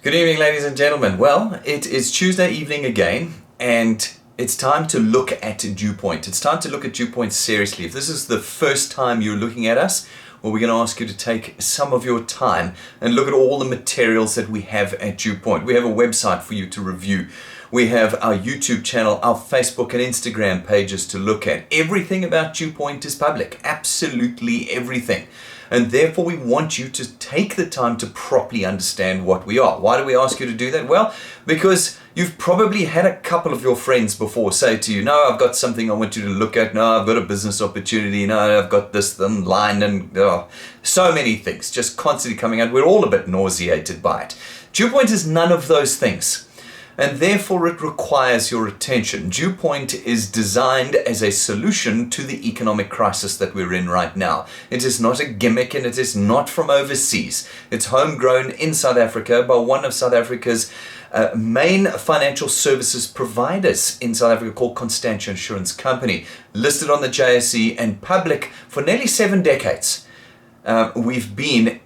Good evening, ladies and gentlemen. Well, it is Tuesday evening again, and it's time to look at DuePoint. It's time to look at DuePoint seriously. If this is the first time you're looking at us, well, we're going to ask you to take some of your time and look at all the materials that we have at DuePoint. We have a website for you to review. We have our YouTube channel, our Facebook and Instagram pages to look at. Everything about DuePoint is public, absolutely everything. And therefore we want you to take the time to properly understand what we are. Why do we ask you to do that? Well, because you've probably had a couple of your friends before say to you, no, I've got something I want you to look at. No, I've got a business opportunity. No, I've got this line and so many things just constantly coming out. We're all a bit nauseated by it. DuePoint is none of those things. And therefore it requires your attention. DuePoint is designed as a solution to the economic crisis that we're in right now. It is not a gimmick and it is not from overseas. It's homegrown in South Africa by one of South Africa's main financial services providers in South Africa called Constantia Insurance Company, listed on the JSE and public for nearly 7 decades. We've been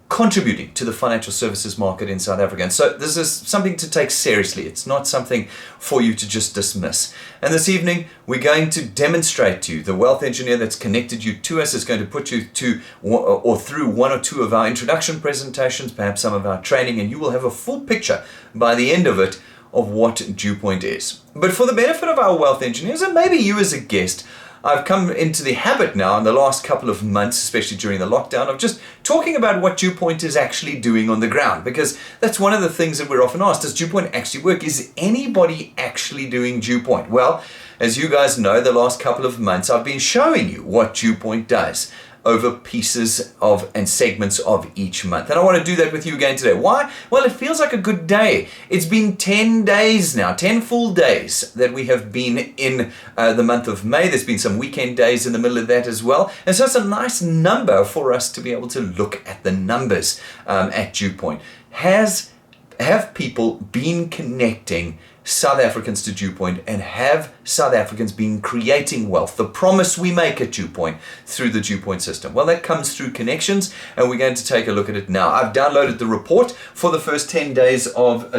contributing to the financial services market in South Africa. And so this is something to take seriously. It's not something for you to just dismiss. And this evening, we're going to demonstrate to you, the wealth engineer that's connected you to us is going to put you to or through one or two of our introduction presentations, perhaps some of our training, and you will have a full picture by the end of it of what DuePoint is. But for the benefit of our wealth engineers, and maybe you as a guest, I've come into the habit now in the last couple of months, especially during the lockdown, of just talking about what DuePoint is actually doing on the ground, because that's one of the things that we're often asked. Does DuePoint actually work? Is anybody actually doing DuePoint? Well, as you guys know, the last couple of months I've been showing you what DuePoint does over pieces of and segments of each month. And I want to do that with you again today. Why? Well, it feels like a good day. It's been 10 days now, 10 full days that we have been in the month of May. There's been some weekend days in the middle of that as well. And so it's a nice number for us to be able to look at the numbers at DuePoint. Have people been connecting South Africans to DuePoint, and have South Africans been creating wealth, the promise we make at DuePoint through the DuePoint system? Well, that comes through connections, and we're going to take a look at it now. I've downloaded the report for the first 10 days of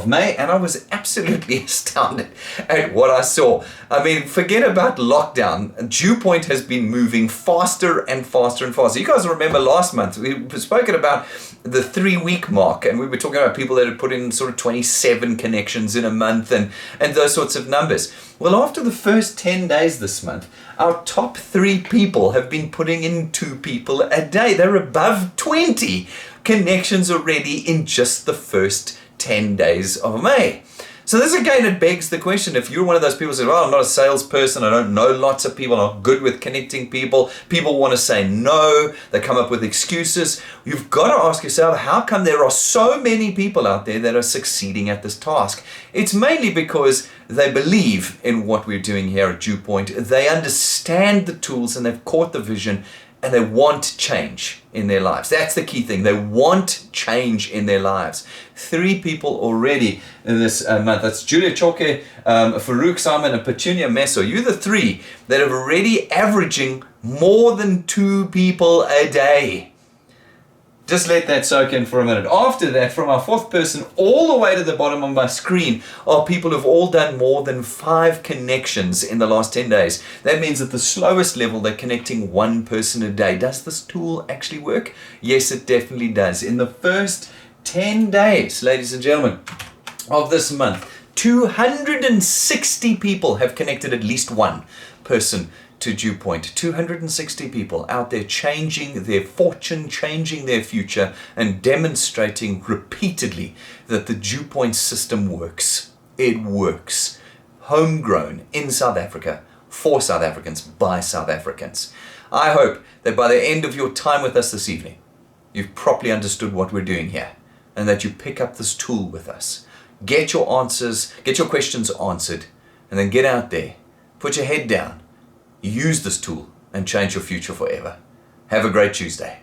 May, and I was absolutely astounded at what I saw. I mean, forget about lockdown. DuePoint has been moving faster and faster and faster. You guys remember last month, we've spoken about the 3-week mark, and we were talking about people that had put in sort of 27 connections in a month and those sorts of numbers. Well, after the first 10 days this month, our top 3 people have been putting in 2 people a day. They're above 20 connections already in just the first 10 days of May. So this again, it begs the question, if you're one of those people who say, well, I'm not a salesperson, I don't know lots of people, I'm not good with connecting people, people want to say no, they come up with excuses, you've got to ask yourself, how come there are so many people out there that are succeeding at this task? It's mainly because they believe in what we're doing here at DuePoint, they understand the tools and they've caught the vision, and they want change in their lives. That's the key thing. They want change in their lives. 3 people already in this month. That's Julia Choke, Farouk Simon, and Petunia Meso. You're the 3 that are already averaging more than 2 people a day. Just let that soak in for a minute. After that, from our 4th person all the way to the bottom of my screen are people who've all done more than 5 connections in the last 10 days. That means at the slowest level, they're connecting 1 person a day. Does this tool actually work? Yes, it definitely does. In the first 10 days, ladies and gentlemen, of this month, 260 people have connected at least 1 person to DuePoint. 260 people out there changing their fortune, changing their future, and demonstrating repeatedly that the DuePoint system works. It works. Homegrown in South Africa, for South Africans, by South Africans. I hope that by the end of your time with us this evening, you've properly understood what we're doing here, and that you pick up this tool with us. Get your answers, get your questions answered, and then get out there, put your head down, use this tool, and change your future forever. Have a great Tuesday.